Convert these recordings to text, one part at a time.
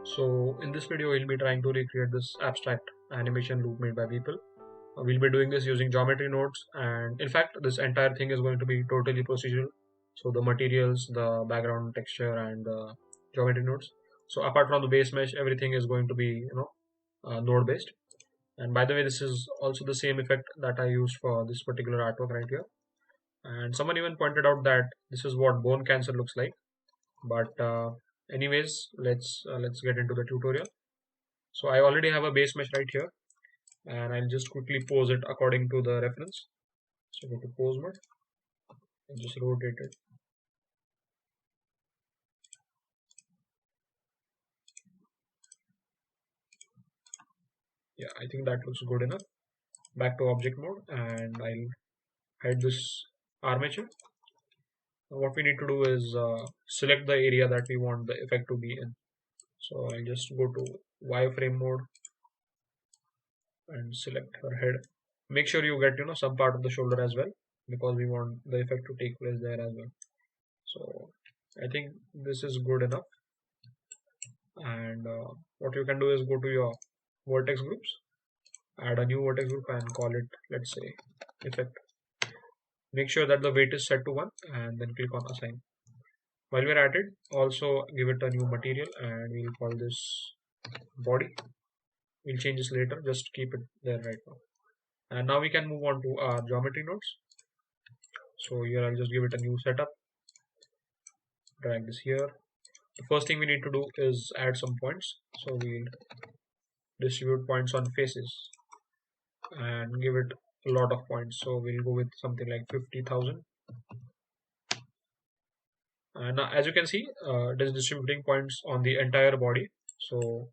So in this video, we'll be trying to recreate this abstract animation loop made by BEEPLE. We'll be doing this using geometry nodes, and in fact, this entire thing is going to be totally procedural. So the materials, the background texture, and the geometry nodes. So apart from the base mesh, everything is going to be node based. And by the way, this is also the same effect that I used for this particular artwork right here. And someone even pointed out that this is what bone cancer looks like. But anyways, let's get into the tutorial. So I already have a base mesh right here, and I'll just quickly pose it according to the reference. So go to pose mode and just rotate it. Yeah, I think that looks good enough. Back to object mode, and I'll hide this armature. Now what we need to do is select the area that we want the effect to be in. So I'll just go to wireframe mode and select her head. Make sure you get some part of the shoulder as well, because we want the effect to take place there as well. So I think this is good enough. And what you can do is go to your vertex groups, add a new vertex group and call it, let's say, effect. Make sure that the weight is set to 1 and then click on assign. While we're at it, also give it a new material and we'll call this body. We'll change this later, just keep it there right now. And now we can move on to our geometry nodes. So here I'll just give it a new setup, drag this here. The first thing we need to do is add some points. So we'll distribute points on faces and give it a lot of points. So we'll go with something like 50,000. And now, as you can see, it is distributing points on the entire body. So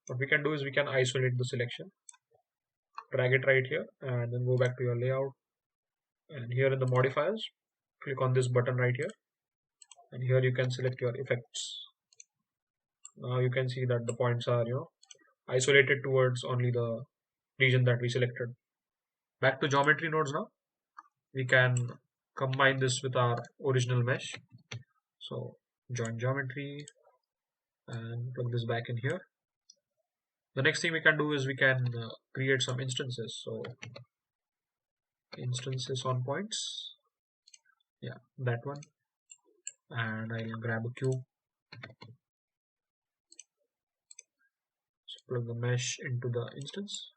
what we can do is we can isolate the selection, drag it right here, and then go back to your layout. And here in the modifiers, click on this button right here. And here you can select your effects. Now you can see that the points are, isolated towards only the region that we selected. Back to geometry nodes now. We can combine this with our original mesh. So join geometry and plug this back in here. The next thing we can do is we can create some instances. So instances on points. Yeah, that one. And I'll grab a cube. So plug the mesh into the instance.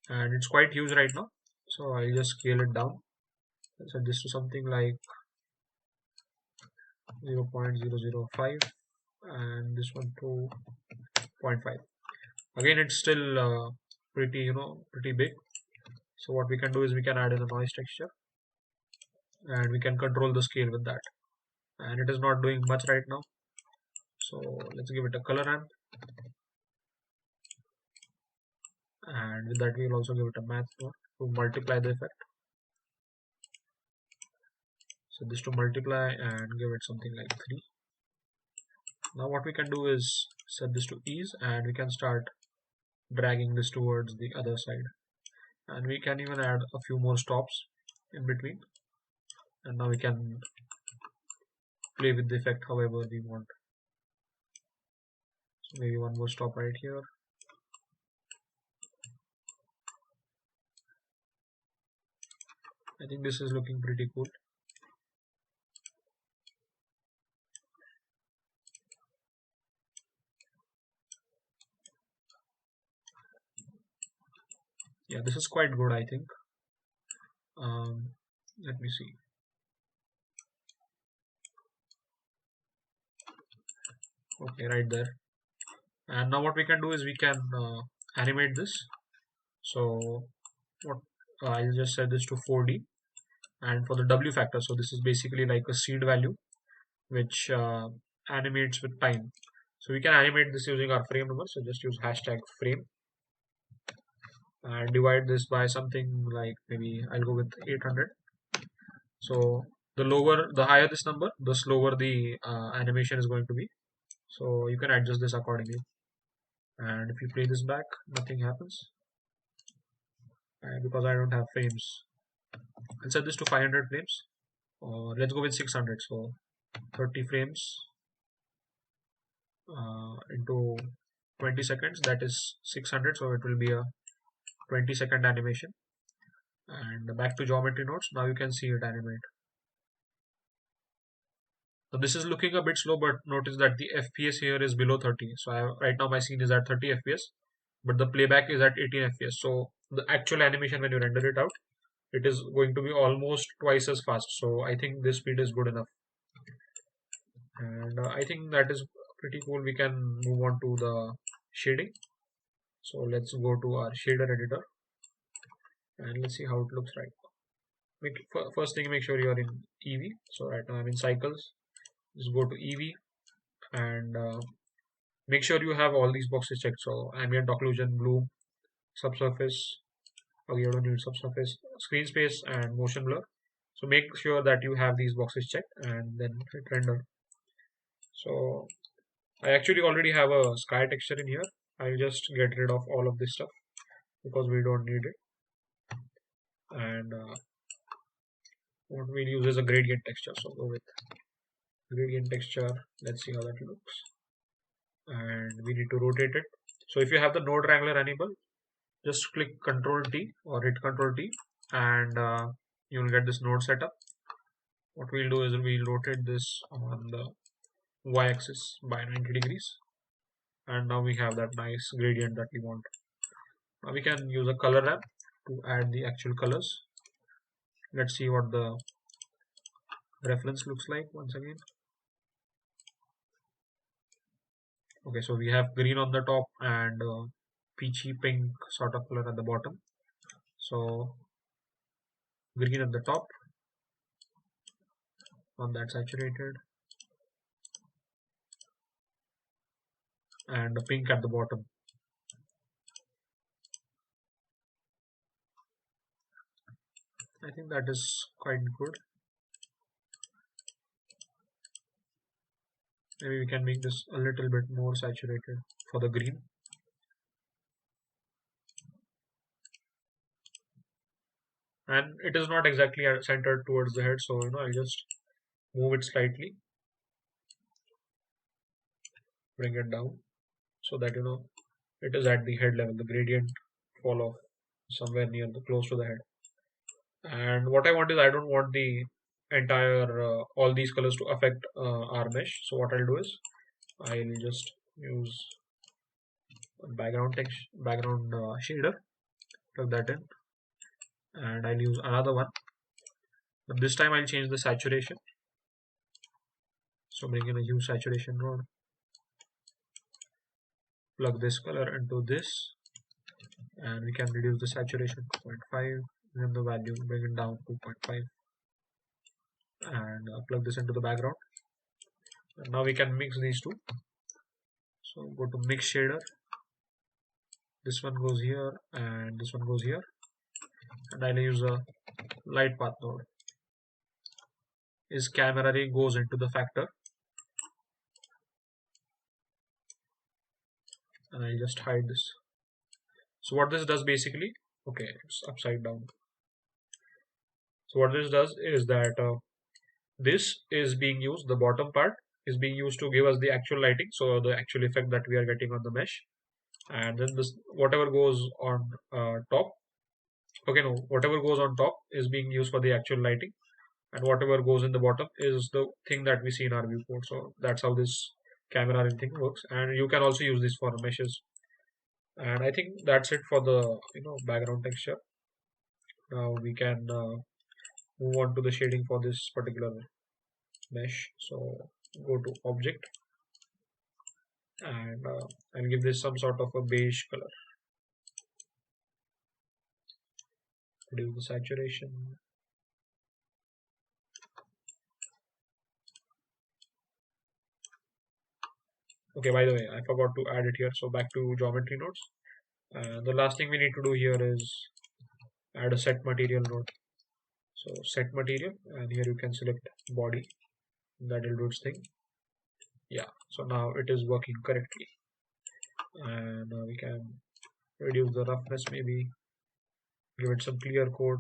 And it's quite huge right now. So I'll just scale it down. I'll set this to something like 0.005 and this one to 0.5. Again, it's still pretty big. So what we can do is we can add in a noise texture and we can control the scale with that. And it is not doing much right now. So let's give it a color ramp. And with that, we'll also give it a math node to multiply the effect. So this to multiply and give it something like 3. Now what we can do is set this to ease and we can start dragging this towards the other side. And we can even add a few more stops in between. And now we can play with the effect however we want. So maybe one more stop right here. I think this is looking pretty cool. Yeah, this is quite good, I think. Let me see. Okay, right there. And now what we can do is we can animate this. So what I'll just set this to 4D, and for the W factor, so this is basically like a seed value which animates with time. So we can animate this using our frame number. So just use hashtag frame and divide this by something like, maybe I'll go with 800. So the higher this number, the slower the animation is going to be. So you can adjust this accordingly. And if you play this back, nothing happens because I don't have frames. I'll set this to 500 frames. Let's go with 600. So 30 frames. into 20 seconds, that is 600, so it will be a 20-second animation. And back to geometry nodes, now you can see it animate. So this is looking a bit slow, but notice that the FPS here is below 30. So right now my scene is at 30 FPS, but the playback is at 18 FPS. So the actual animation when you render it out, it is going to be almost twice as fast. So I think this speed is good enough. And I think that is pretty cool. We can move on to the shading. So let's go to our shader editor and let's see how it looks right now. First thing, make sure you're in EV. So right now I'm in cycles. Just go to EV and make sure you have all these boxes checked. So ambient occlusion, bloom, subsurface. Okay, you don't need subsurface, screen space, and motion blur. So make sure that you have these boxes checked and then hit render. So I actually already have a sky texture in here. I'll just get rid of all of this stuff because we don't need it. And what we'll use is a gradient texture. So go with gradient texture. Let's see how that looks. And we need to rotate it. So if you have the node wrangler enabled, just click Ctrl T or hit Ctrl T and you'll get this node setup. What we'll do is we'll rotate this on the y-axis by 90 degrees. And now we have that nice gradient that we want. Now we can use a color ramp to add the actual colors. Let's see what the reference looks like once again. Okay, so we have green on the top and peachy pink sort of color at the bottom. So green at the top on that saturated and pink at the bottom. I think that is quite good. Maybe we can make this a little bit more saturated for the green. And it is not exactly centered towards the head, so I'll just move it slightly, bring it down so that it is at the head level, the gradient fall off somewhere near the close to the head. And what I want is I don't want the entire all these colors to affect our mesh. So what I'll do is I'll just use background text, background shader, plug that in, and I'll use another one, but this time I'll change the saturation. So bring in a hue saturation node, plug this color into this, and we can reduce the saturation to 0.5, then the value bring it down to 0.5, and plug this into the background. And now we can mix these two. So go to mix shader. This one goes here and this one goes here, and I'll use a light path node. Is camera ray goes into the factor, and I'll just hide this. So what this does basically, okay, it's upside down. So what this does is that this is being used, the bottom part is being used to give us the actual lighting, so the actual effect that we are getting on the mesh. And then this, whatever goes on top, okay, no, whatever goes on top is being used for the actual lighting, and whatever goes in the bottom is the thing that we see in our viewport. So that's how this camera and thing works, and you can also use this for meshes. And I think that's it for the background texture. Now we can move on to the shading for this particular mesh. So go to object and I'll give this some sort of a beige color. Reduce the saturation. Okay, by the way, I forgot to add it here. So back to geometry nodes. The last thing we need to do here is add a set material node. So set material, and here you can select body. That will do its thing. Yeah, so now it is working correctly. And we can reduce the roughness, maybe give it some clear coat.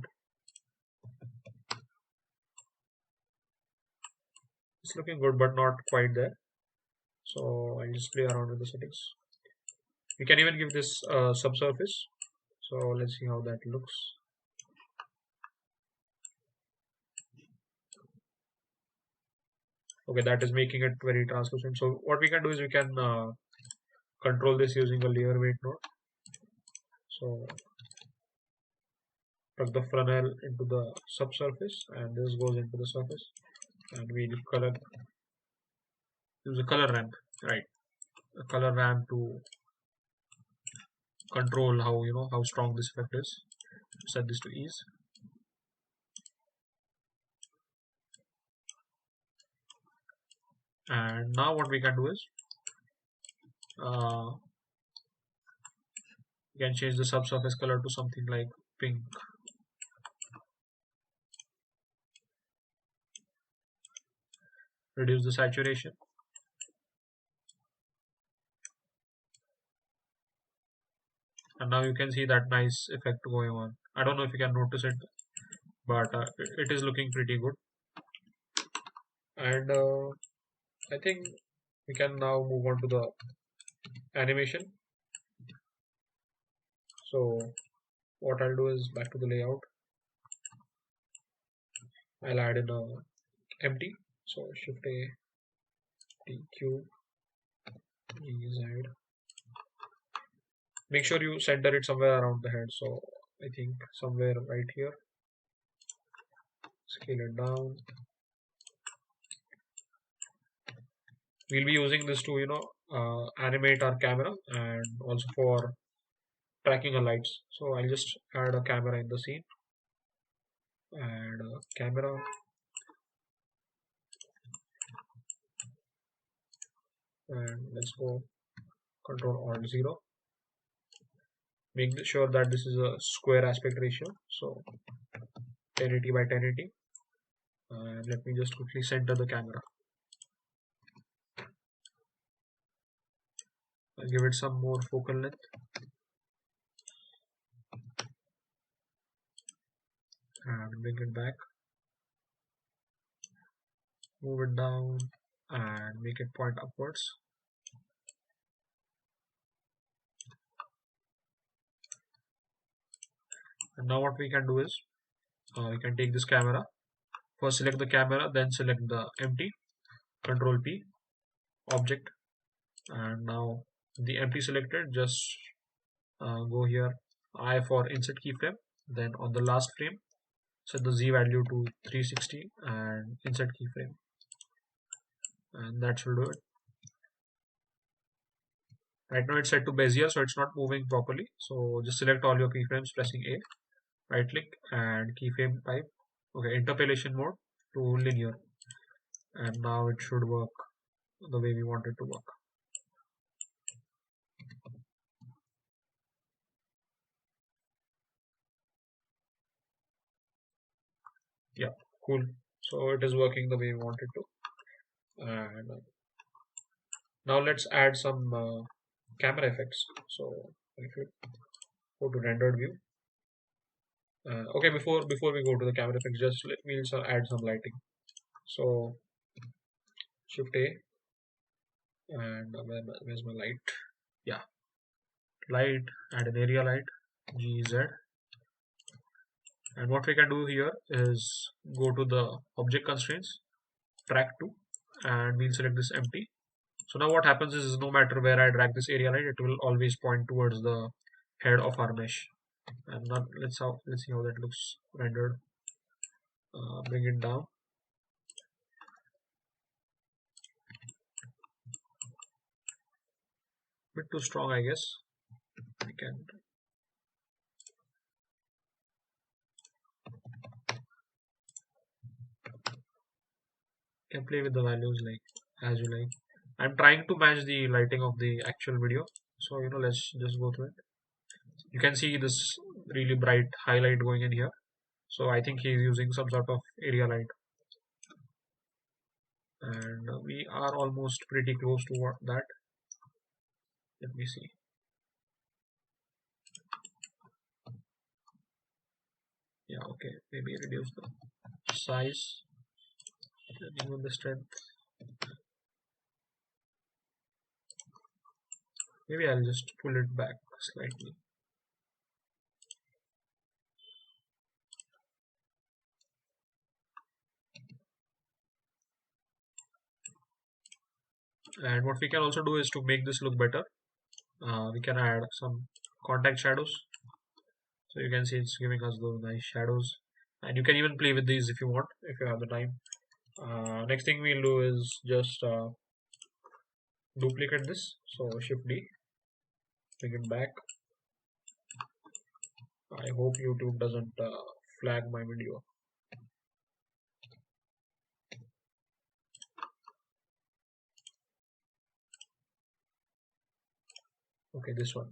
It's looking good, but not quite there. So I'll just play around with the settings. We can even give this subsurface. So let's see how that looks. Okay, that is making it very translucent. So what we can do is we can control this using a layer weight node. So plug the funnel into the subsurface, and this goes into the surface, and we'll use a color ramp, right? A color ramp to control how how strong this effect is. Set this to ease, and now what we can do is uh, we can change the subsurface color to something like pink. Reduce the saturation, and now you can see that nice effect going on. I don't know if you can notice it, but it is looking pretty good. And I think we can now move on to the animation. So what I'll do is back to the layout. I'll add in a empty. So Shift A, T, Q, E, Z. Make sure you center it somewhere around the head. So I think somewhere right here. Scale it down. We'll be using this to animate our camera and also for tracking our lights. So I'll just add a camera in the scene. Add a camera. And let's go Control Alt 0. Make sure that this is a square aspect ratio. So 1080 by 1080. And let me just quickly center the camera. I'll give it some more focal length. And bring it back. Move it down and make it point upwards. And now what we can do is we can take this camera. First select the camera, then select the empty. Control P, object, and now the empty selected, just go here, I for insert keyframe, then on the last frame set the Z value to 360 and insert keyframe, and that should do it. Right now it's set to Bezier, so it's not moving properly. So just select all your keyframes pressing A, right click and keyframe type. Okay, interpolation mode to linear, and now it should work the way we want it to work. Yeah, cool. So it is working the way we want it to. And now let's add some camera effects. So if you go to rendered view, okay, before we go to the camera effects, just let me also add some lighting. So Shift A, and where's my light? Yeah, light, add an area light, GZ. And what we can do here is go to the object constraints, track 2, and we'll select this empty. So now what happens is no matter where I drag this area light, it will always point towards the head of our mesh. And now let's see how that looks rendered. Bring it down. Bit too strong, I guess. I can play with the values like as you like. I'm trying to match the lighting of the actual video. So let's just go through it. You can see this really bright highlight going in here. So I think he's using some sort of area light. And we are almost pretty close to that. Let me see. Yeah, okay, maybe reduce the size and even the strength. Maybe I'll just pull it back slightly. And what we can also do is to make this look better. We can add some contact shadows. So you can see it's giving us those nice shadows. And you can even play with these if you want, if you have the time. Next thing we'll do is just duplicate this. So Shift D, bring it back. I hope YouTube doesn't flag my video. Okay, this one.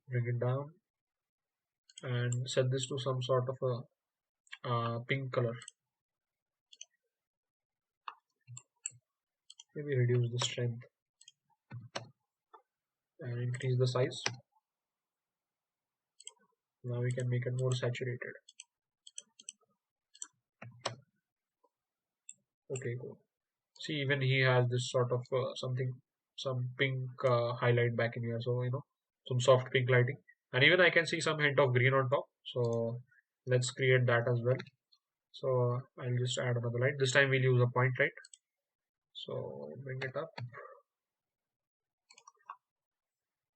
Bring it down and set this to some sort of a pink color. Maybe reduce the strength and increase the size. Now we can make it more saturated. Okay, cool. See, even he has this sort of some pink highlight back in here. So, some soft pink lighting. And even I can see some hint of green on top. So, let's create that as well. So, I'll just add another light. This time we'll use a point light. So, bring it up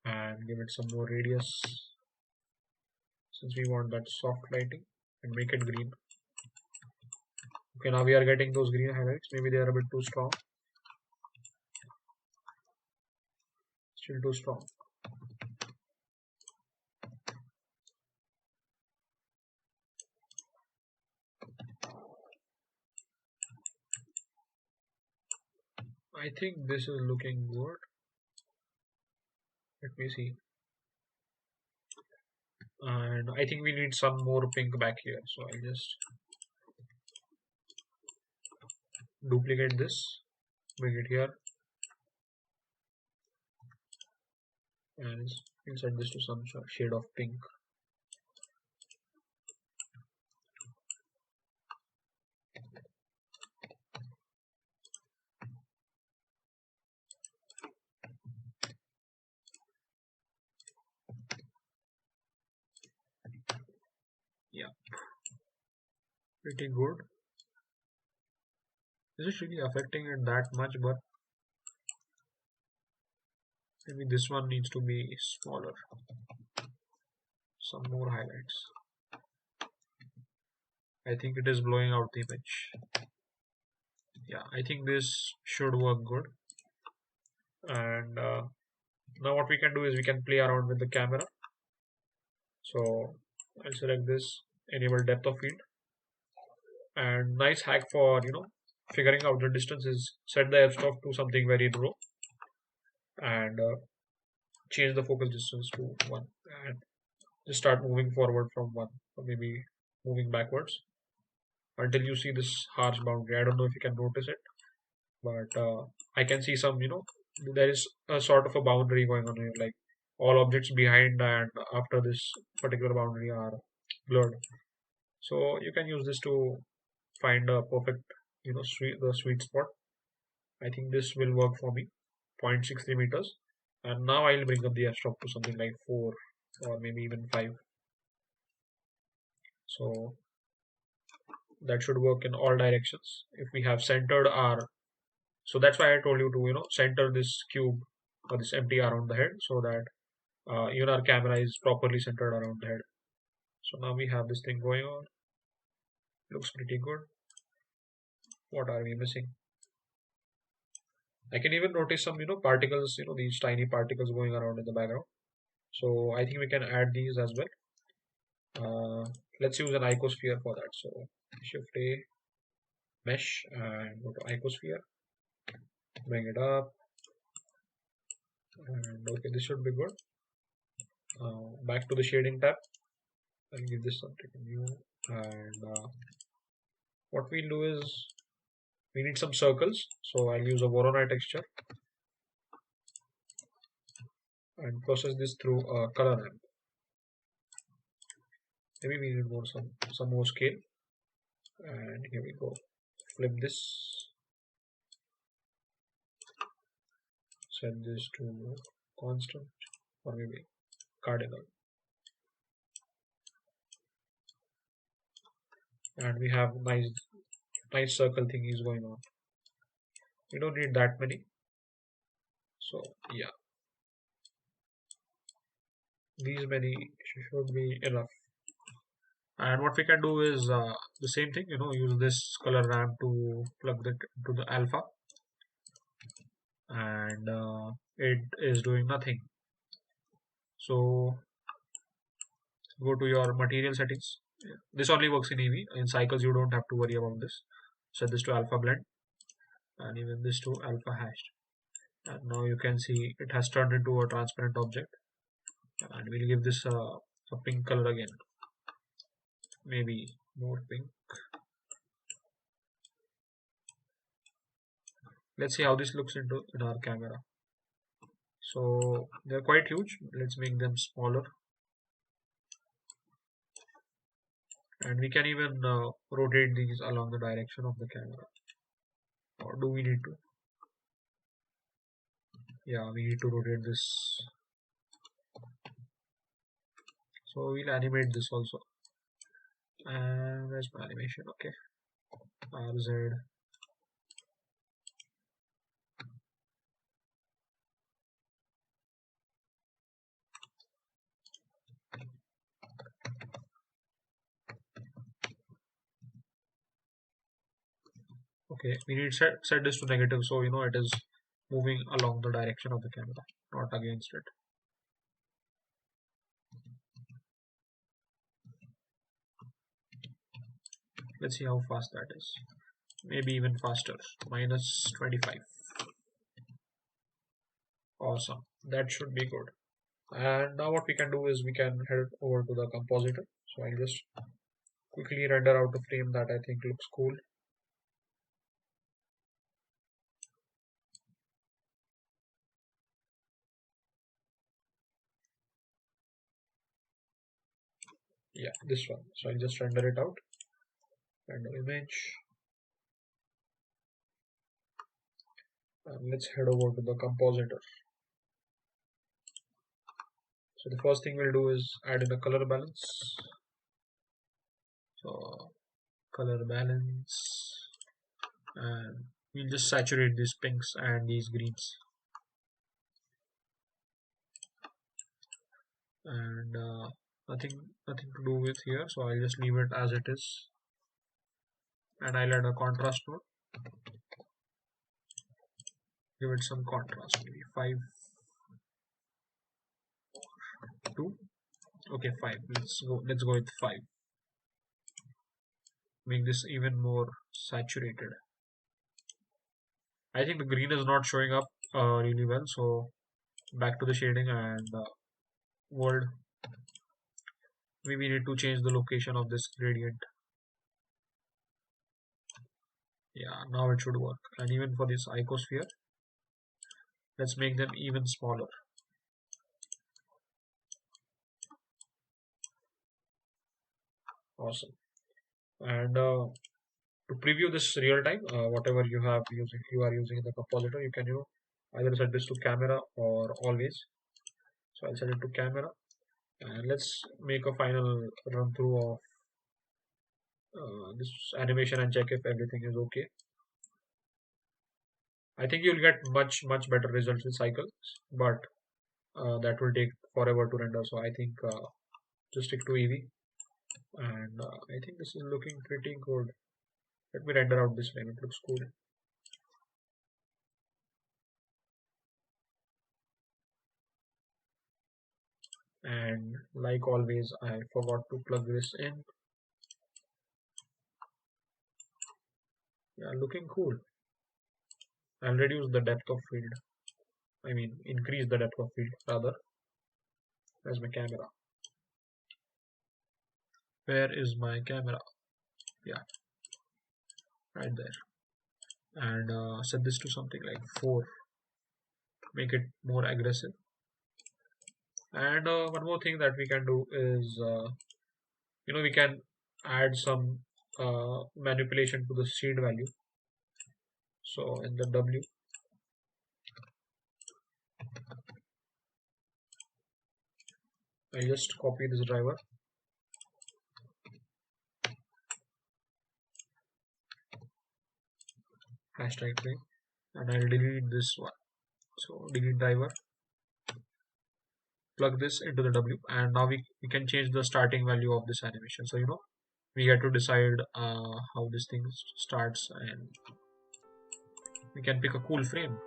and give it some more radius since we want that soft lighting and make it green. Okay, now we are getting those green highlights. Maybe they are a bit too strong. Still too strong. I think this is looking good. Let me see. And I think we need some more pink back here. So I'll just duplicate this, bring it here, and we'll set this to some shade of pink. Yeah, pretty good. Is it really affecting it that much? But maybe this one needs to be smaller. Some more highlights. I think it is blowing out the image. Yeah, I think this should work good. And now what we can do is we can play around with the camera. So I'll select this, enable depth of field. And nice hack for figuring out the distance is set the f-stop to something very low and change the focus distance to 1 and just start moving forward from 1 or maybe moving backwards until you see this harsh boundary. I don't know if you can notice it, but I can see some there is a sort of a boundary going on here, like all objects behind and after this particular boundary are blurred. So you can use this to find a perfect the sweet spot. I think this will work for me. 0.63 meters. And now I'll bring up the f-stop to something like 4 or maybe even 5. So that should work in all directions. If we have centered our, so that's why I told you to center this cube or this empty around the head so that even our camera is properly centered around the head. So now we have this thing going on. Looks pretty good. What are we missing? I can even notice some particles, these tiny particles going around in the background. So I think we can add these as well. Let's use an icosphere for that. So Shift A, mesh, and go to icosphere. Bring it up, and okay, this should be good. Back to the shading tab. I'll give this something new, and what we'll do is we need some circles. So I'll use a Voronoi texture and process this through a color ramp. Maybe we need some more scale, and here we go. Flip this. Set this to constant or maybe cardinal, and we have nice circle thingies going on. We don't need that many, so yeah, these many should be enough. And what we can do is the same thing, use this color ramp to plug it to the alpha, and it is doing nothing. So go to your material settings. This only works in EV. In cycles, you don't have to worry about this. Set this to alpha blend, and even this to alpha hashed. And now you can see it has turned into a transparent object. And we'll give this a pink color again, maybe more pink. Let's see how this looks in our camera. So they're quite huge. Let's make them smaller, and we can even rotate these along the direction of the camera. Or do we need to? Yeah, we need to rotate this. So we'll animate this also. And where's my animation? Okay, RZ. Okay, we need set this to negative, so it is moving along the direction of the camera, not against it. Let's see how fast that is. Maybe even faster. Minus 25. Awesome. That should be good. And now what we can do is we can head over to the compositor. So I'll just quickly render out a frame that I think looks cool. Yeah, this one. So I'll just render it out. Render image. And let's head over to the compositor. So the first thing we'll do is add in a color balance. So color balance, and we'll just saturate these pinks and these greens, and nothing to do with here, so I'll just leave it as it is, and I'll add a contrast node. Give it some contrast, maybe 5, 2. Okay, 5. Let's go with 5. Make this even more saturated. I think the green is not showing up really well, so back to the shading and world. Maybe we need to change the location of this gradient. Yeah, now it should work. And even for this icosphere, let's make them even smaller. Awesome. And to preview this real time, whatever you are using in the compositor, you can either set this to camera or always. So I'll set it to camera, and let's make a final run through of this animation and check if everything is okay. I think you'll get much better results with cycles, but that will take forever to render. So I think just stick to EV, and I think this is looking pretty good. Let me render out this frame. It looks cool. And like always, I forgot to plug this in. Yeah, looking cool. I'll reduce the depth of field. I mean, increase the depth of field rather. Where's my camera? Where is my camera? Yeah, right there. And set this to something like 4. Make it more aggressive. And one more thing that we can do is, we can add some manipulation to the seed value. So in the W, I just copy this driver, hashtag thing, and I'll delete this one. So delete driver, plug this into the W, and now we can change the starting value of this animation. So we get to decide how this thing starts, and we can pick a cool frame.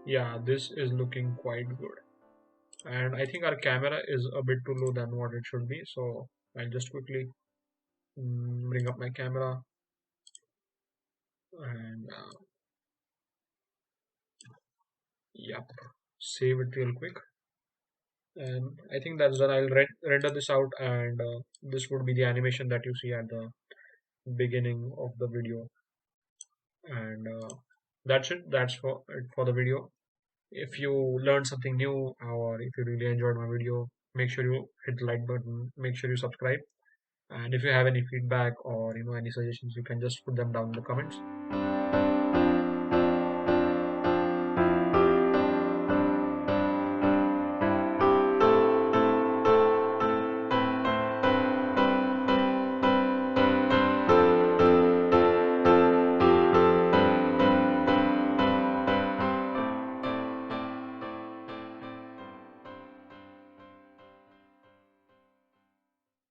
Yeah, this is looking quite good. And I think our camera is a bit too low than what it should be. So I'll just quickly bring up my camera and yeah, save it real quick. And I think that's done. I'll render this out, and this would be the animation that you see at the beginning of the video. And that's it. That's for it for the video. If you learned something new or if you really enjoyed my video, make sure you hit the like button. Make sure you subscribe. And if you have any feedback or any suggestions, you can just put them down in the comments.